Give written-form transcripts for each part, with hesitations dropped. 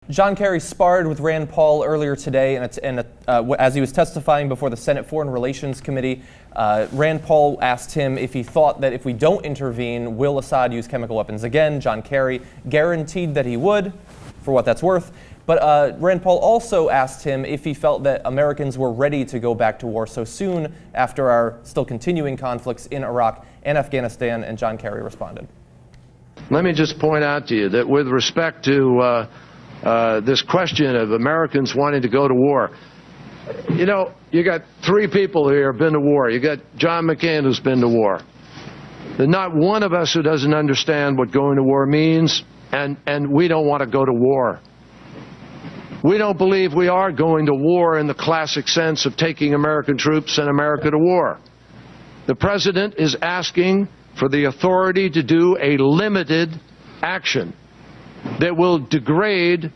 John Kerry sparred with Rand Paul earlier today, and as he was testifying before the Senate Foreign Relations Committee, Rand Paul asked him if he thought that if we don't intervene, will Assad use chemical weapons again? John Kerry guaranteed that he would, for what that's worth. But Rand Paul also asked him if he felt that Americans were ready to go back to war so soon after our still continuing conflicts in Iraq and Afghanistan, and John Kerry responded. Let me just point out to you that with respect to this question of Americans wanting to go to war, you know, you got 3 people here who've been to war. You got John McCain, who's been to war. There's not one of us who doesn't understand what going to war means, and we don't want to go to war. We don't believe we are going to war in the classic sense of taking American troops and America to war. The president is asking for the authority to do a limited action that will degrade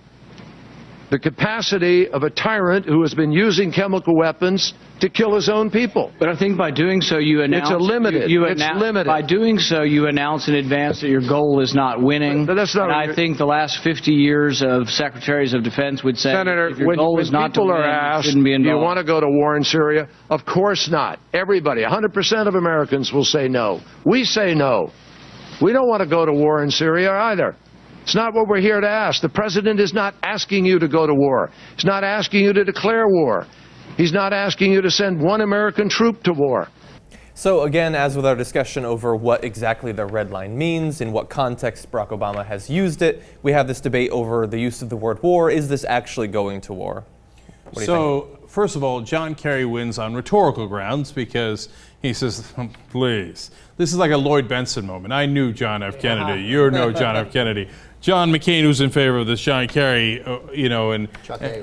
the capacity of a tyrant who has been using chemical weapons to kill his own people. But I think by doing so, you announce... It's a limited. It's limited. By doing so, you announce in advance that your goal is not winning. But that's not. And I think the last 50 years of secretaries of defense would say, Senator, if your goal is not to win, you shouldn't be involved. Do you want to go to war in Syria? Of course not. Everybody, 100% of Americans will say no. We say no. We don't want to go to war in Syria either. It's not what we're here to ask. The president is not asking you to go to war. He's not asking you to declare war. He's not asking you to send one American troop to war. So again, as with our discussion over what exactly the red line means, in what context Barack Obama has used it, we have this debate over the use of the word war. Is this actually going to war? What do you think? First of all, John Kerry wins on rhetorical grounds because he says, please. This is like a Lloyd Benson moment. I knew John F. Kennedy. You know John F. Kennedy. John McCain, who's in favor of this, John Kerry,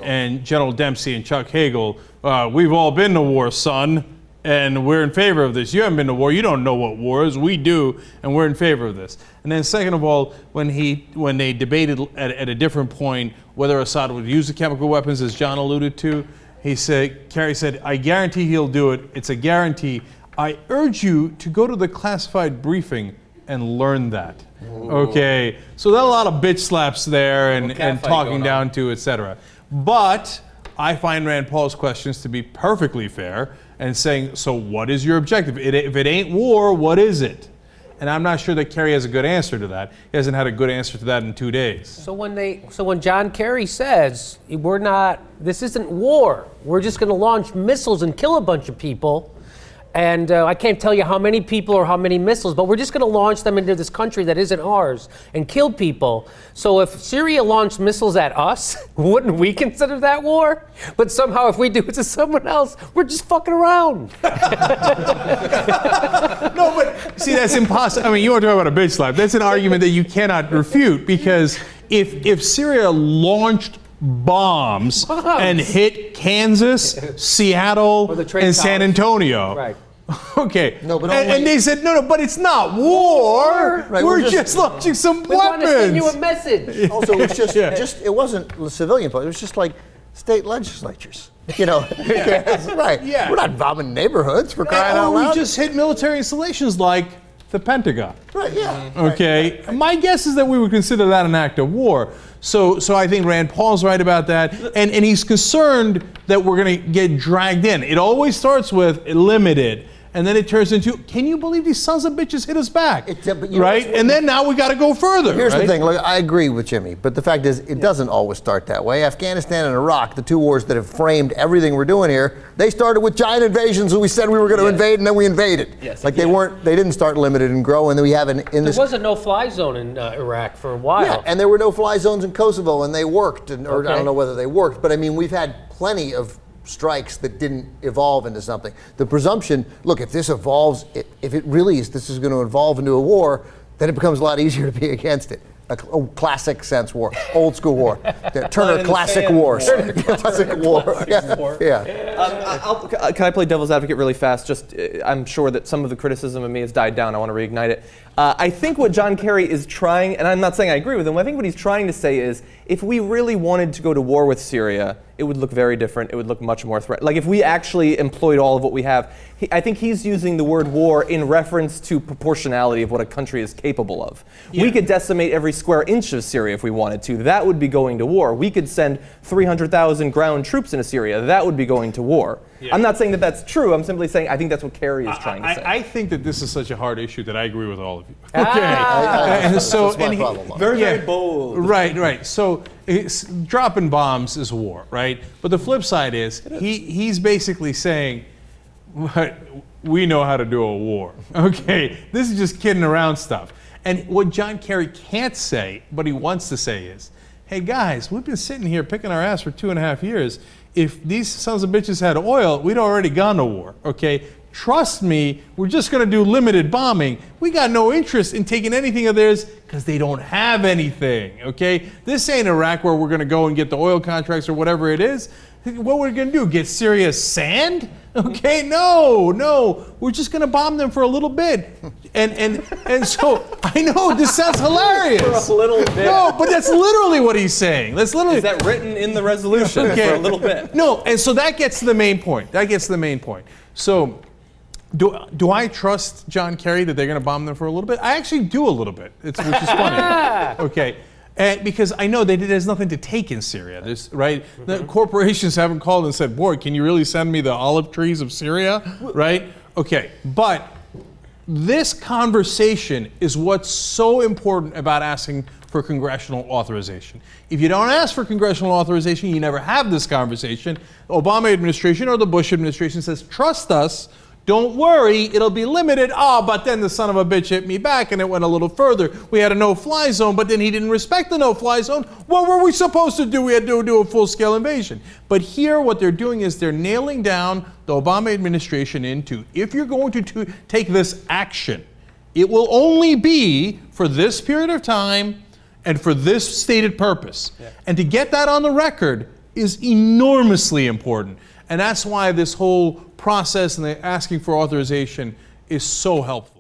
and General Dempsey and Chuck Hagel, we've all been to war, son, and we're in favor of this. You haven't been to war. You don't know what war is. We do, and we're in favor of this. And then second of all, when they debated at a different point whether Assad would use the chemical weapons, as John alluded to, Kerry said, I guarantee he'll do it. It's a guarantee. I urge you to go to the classified briefing and learn that. Ooh. Okay, so there are a lot of bitch slaps there and talking down to, etc. But I find Rand Paul's questions to be perfectly fair and saying, so what is your objective? If it ain't war, what is it? And I'm not sure that Kerry has a good answer to that. He hasn't had a good answer to that in 2 days. So when John Kerry says, this isn't war, we're just going to launch missiles and kill a bunch of people, and I can't tell you how many people or how many missiles, but we're just going to launch them into this country that isn't ours and kill people. So if Syria launched missiles at us, wouldn't we consider that war? But somehow if we do it to someone else, we're just fucking around. No, but see, that's impossible. I mean, you want to talk about a bitch slap. That's an argument that you cannot refute, because if Syria launched bombs and hit Kansas, Seattle, and San Antonio. Right. Okay. No, but and they said, no, but it's not war. Right, we're just launching some we weapons. We want to send you a message. Also, it was just it wasn't civilian, but it was just like state legislatures. You know, right. Yeah. We're not bombing neighborhoods. We're crying out loud. We just hit military installations like the Pentagon. Right, yeah. Okay. Right. My guess is that we would consider that an act of war. So I think Rand Paul's right about that. And he's concerned that we're going to get dragged in. It always starts with limited. And then it turns into, can you believe these sons of bitches hit us back? Right? And then now we got to go further. Here's the thing. Look, I agree with Jimmy, but the fact is, it doesn't always start that way. Afghanistan and Iraq, the 2 wars that have framed everything we're doing here, they started with giant invasions and we said we were going to invade, and then we invaded. Yes. Like they didn't start limited and grow, and then we have there was a no-fly zone in Iraq for a while. Yeah, and there were no-fly zones in Kosovo, and they worked, or I don't know whether they worked, but I mean, we've had plenty of strikes that didn't evolve into something. The presumption, look, if this evolves, if it really is, this is going to evolve into a war, then it becomes a lot easier to be against it. A classic sense war, old school war, Turner classic wars. Classic war. Yeah. Can I play devil's advocate really fast? Just, I'm sure that some of the criticism of me has died down. I want to reignite it. I think what John Kerry is trying, and I'm not saying I agree with him, I think what he's trying to say is, If we really wanted to go to war with Syria, it would look very different. It would look much more threatening. Like if we actually employed all of what we have, I think he's using the word war in reference to proportionality of what a country is capable of. Yeah. We could decimate every square inch of Syria if we wanted to. That would be going to war. We could send 300,000 ground troops into Syria. That would be going to war. Yeah. I'm not saying that that's true. I'm simply saying I think that's what Kerry is trying to say. I think that this is such a hard issue that I agree with all of you. That's my problem. Very bold. Right. So dropping bombs is war, right? But the flip side is he's basically saying, we know how to do a war. Okay, this is just kidding around stuff. And what John Kerry can't say, but he wants to say is, hey guys, we've been sitting here picking our ass for 2.5 years. If these sons of bitches had oil, we'd already gone to war, okay? Trust me, we're just gonna do limited bombing. We got no interest in taking anything of theirs because they don't have anything, okay? This ain't Iraq where we're gonna go and get the oil contracts or whatever it is. What we're gonna do, get Syria's sand? Okay, no, we're just gonna bomb them for a little bit. And so, I know this sounds hilarious. For a little bit. No, but that's literally what he's saying. That's literally. Is that written in the resolution for a little bit? No, and so that gets to the main point. So, do I trust John Kerry that they're going to bomb them for a little bit? I actually do a little bit, which is funny. Okay, because I know there's nothing to take in Syria. Right? The corporations haven't called and said, "Boy, can you really send me the olive trees of Syria?" Right? Okay, but this conversation is what's so important about asking for congressional authorization. If you don't ask for congressional authorization, you never have this conversation. The Obama administration or the Bush administration says, trust us, don't worry, it'll be limited. Oh, but then the son of a bitch hit me back and it went a little further. We had a no-fly zone, but then he didn't respect the no-fly zone. What were we supposed to do? We had to do a full-scale invasion. But here what they're doing is they're nailing down the Obama administration into, if you're going to take this action, it will only be for this period of time and for this stated purpose. Yeah. And to get that on the record is enormously important. And that's why this whole process and the asking for authorization is so helpful.